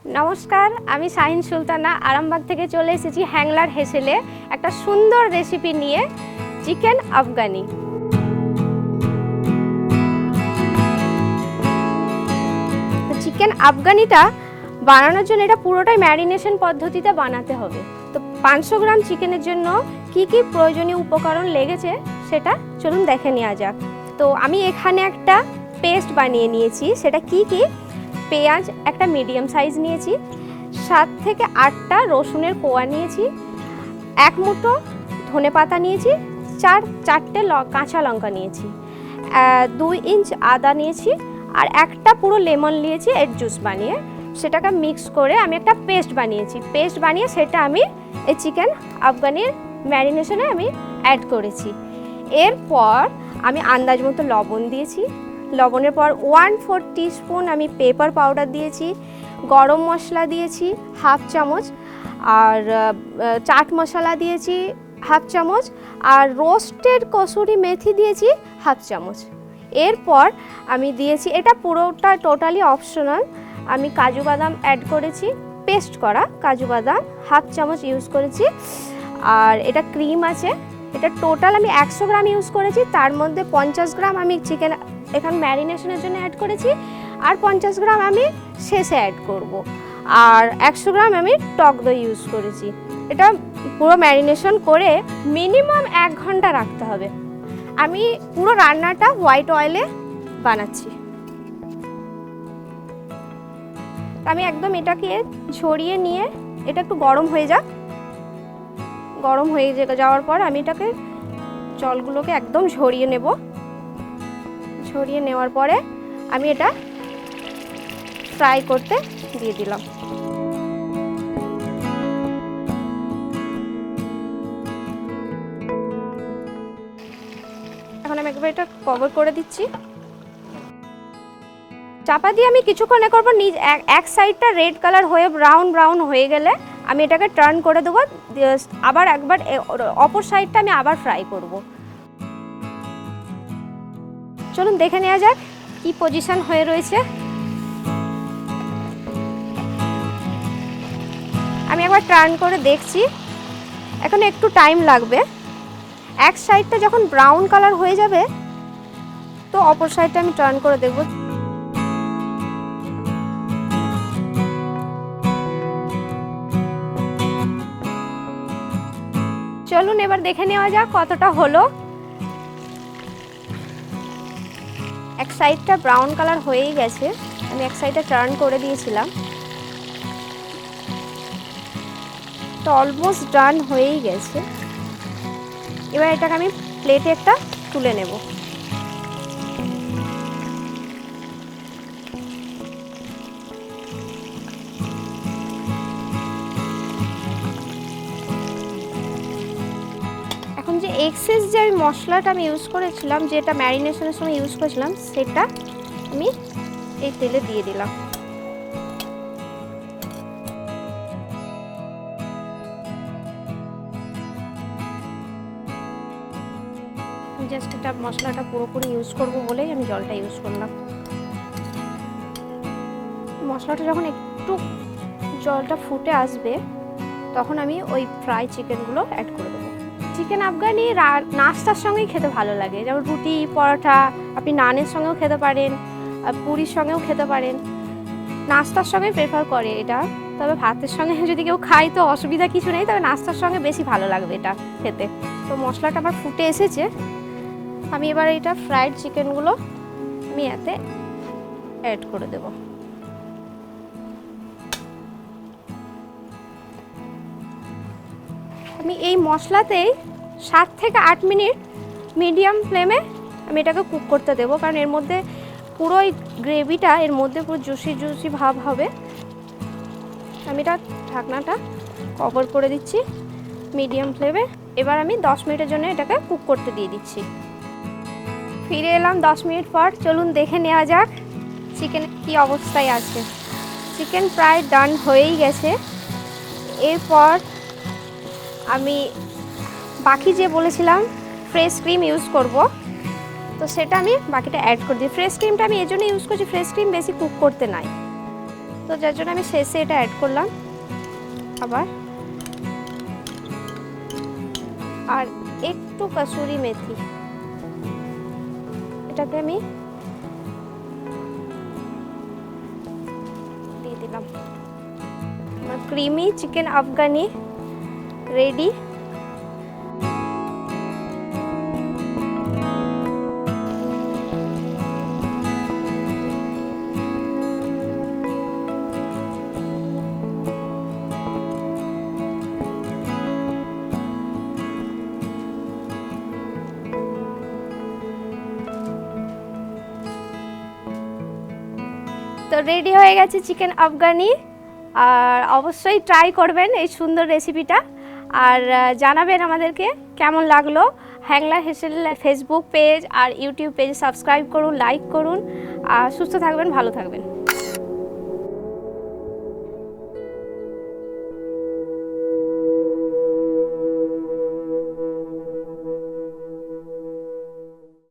নমস্কার, আমি শাহিন সুলতানা আরামবাগ থেকে চলে এসেছি হ্যাংলার হেসেলে একটা সুন্দর রেসিপি নিয়ে, চিকেন আফগানি। চিকেন আফগানিটা বানানোর জন্য এটা পুরোটাই ম্যারিনেশন পদ্ধতিতে বানাতে হবে। তো 500 গ্রাম চিকেনের জন্য কি কি প্রয়োজনীয় উপকরণ লেগেছে সেটা চলুন দেখে নেওয়া যাক। তো আমি এখানে একটা পেস্ট বানিয়ে নিয়েছি। সেটা কি কি? পেঁয়াজ একটা মিডিয়াম সাইজ নিয়েছি, 7 থেকে 8টা রসুনের কোয়া নিয়েছি, 1 মুঠো ধনেপাতা নিয়েছি, 4টে কাঁচা লঙ্কা নিয়েছি, 2 ইঞ্চ আদা নিয়েছি, আর একটা পুরো লেমন নিয়েছি এর জুস বানিয়ে। সেটাকে মিক্স করে আমি একটা পেস্ট বানিয়েছি। পেস্ট বানিয়ে সেটা আমি এই চিকেন আফগানির ম্যারিনেশনে আমি অ্যাড করেছি। এরপর আমি আন্দাজ মতো লবণ দিয়েছি। লবণের পর 1/4 টিস্পুন আমি পেপার পাউডার দিয়েছি, গরম মশলা দিয়েছি 1/2 চামচ, আর চাট মশলা দিয়েছি 1/2 চামচ, আর রোস্টেড কসুরি মেথি দিয়েছি 1/2 চামচ। এরপর আমি দিয়েছি, এটা পুরোটা টোটালি অপশনাল, আমি কাজু বাদাম অ্যাড করেছি, পেস্ট করা কাজু বাদাম 1/2 চামচ ইউজ করেছি। আর এটা ক্রিম আছে, এটা টোটাল আমি 100 গ্রাম ইউজ করেছি। তার মধ্যে 50 গ্রাম আমি চিকেন এখানে ম্যারিনেশনের জন্য অ্যাড করেছি, আর 50 গ্রাম আমি শেষে অ্যাড করব, আর 100 গ্রাম আমি টক দই ইউজ করেছি। এটা পুরো ম্যারিনেশন করে মিনিমাম 1 ঘন্টা রাখতে হবে। আমি পুরো রান্নাটা হোয়াইট অয়েলে বানাচ্ছি। আমি একদম এটাকে ছড়িয়ে নিয়ে এটা একটু গরম হয়ে যাক। গরম হয়ে যাওয়ার পর আমি এটাকে জলগুলোকে একদম ঝরিয়ে নেব। ছড়িয়ে নেওয়ার পরে আমি এটা ফ্রাই করতে দিয়ে দিলাম। এখন আমি একবার এটা কভার করে দিচ্ছি। চাপা দিয়ে আমি কিছুক্ষণ এ করবো। এক সাইডটা রেড কালার হয়ে ব্রাউন হয়ে গেলে আমি এটাকে টার্ন করে দেবো। আবার একবার অপর সাইডটা আমি আবার ফ্রাই করব। চলুন দেখে নেওয়া যাক কি পজিশন হয়ে রয়েছে। আমি একবার টার্ন করে দেখছি, এখন একটু টাইম লাগবে। এক সাইডটা যখন ব্রাউন কালার হয়ে যাবে তো অপর সাইডটা আমি টার্ন করে দেখব। চলুন এবার দেখে নেওয়া যাক কতটা হলো। এক সাইডটা ব্রাউন কালার হয়েই গেছে, আমি এক সাইডটা টার্ন করে দিয়েছিলাম, তো অলমোস্ট ডান হয়েই গেছে। এবার এটাকে আমি প্লেটে একটা তুলে নেব। এখন যে এক্সেস যে আমি মশলাটা আমি ইউজ করেছিলাম, যেটা ম্যারিনেশনের সময় ইউজ করেছিলাম, সেটা আমি এই তেলে দিয়ে দিলাম। জাস্ট এটা মশলাটা পুরোপুরি ইউজ করব বলেই আমি জলটা ইউজ করলাম। মশলাটা যখন একটু জলটা ফুটে আসবে তখন আমি ওই ফ্রাই চিকেনগুলো অ্যাড করে দেবো। চিকেন আফগানি নাস্তার সঙ্গেই খেতে ভালো লাগে, যেমন রুটি, পরোটা, আপনি নানের সঙ্গেও খেতে পারেন, পুরির সঙ্গেও খেতে পারেন। নাস্তার সঙ্গে প্রেফার করে এটা, তবে ভাতের সঙ্গে যদি কেউ খায় তো অসুবিধা কিছু নেই, তবে নাস্তার সঙ্গে বেশি ভালো লাগবে এটা খেতে। তো মশলাটা আমার ফুটে এসেছে, আমি এবার এটা ফ্রাইড চিকেনগুলো আমি এতে অ্যাড করে দেব। আমি এই মশলাতেই 7 থেকে 8 মিনিট মিডিয়াম ফ্লেমে আমি এটাকে কুক করতে দেবো, কারণ এর মধ্যে পুরো এই গ্রেভিটা এর মধ্যে পুরো জুসি ভাব হবে। আমি এটা ঢাকনাটা কভার করে দিচ্ছি মিডিয়াম ফ্লেমে। এবার আমি 10 মিনিটের জন্য এটাকে কুক করতে দিয়ে দিচ্ছি। ফিরে এলাম 10 মিনিট পর। চলুন দেখে নেওয়া যাক চিকেন কি অবস্থায় আছে। চিকেন প্রায় ডান হয়েই গেছে। এরপর আমি বাকি যে বলেছিলাম ফ্রেশ ক্রিম ইউজ করব, তো সেটা আমি বাকিটা অ্যাড করে দিই। ফ্রেশ ক্রিমটা আমি এই জন্য ইউজ করছি, ফ্রেশ ক্রিম বেশি কুক করতে নাই। তো যার জন্য আমি শেষে এটা অ্যাড করলাম আবার। আর একটু কসুরি মেথি, এটাকে আমি দিয়ে দিলাম। আমার ক্রিমি চিকেন আফগানি রেডি। তো রেডি হয়ে গেছে চিকেন আফগানি। আর অবশ্যই ট্রাই করবেন এই সুন্দর রেসিপিটা, আর জানাবেন আমাদেরকে কেমন লাগলো। হ্যাংলা হেসেল ফেসবুক পেজ আর ইউটিউব পেজ সাবস্ক্রাইব করুন, লাইক করুন, আর সুস্থ থাকবেন, ভালো থাকবেন।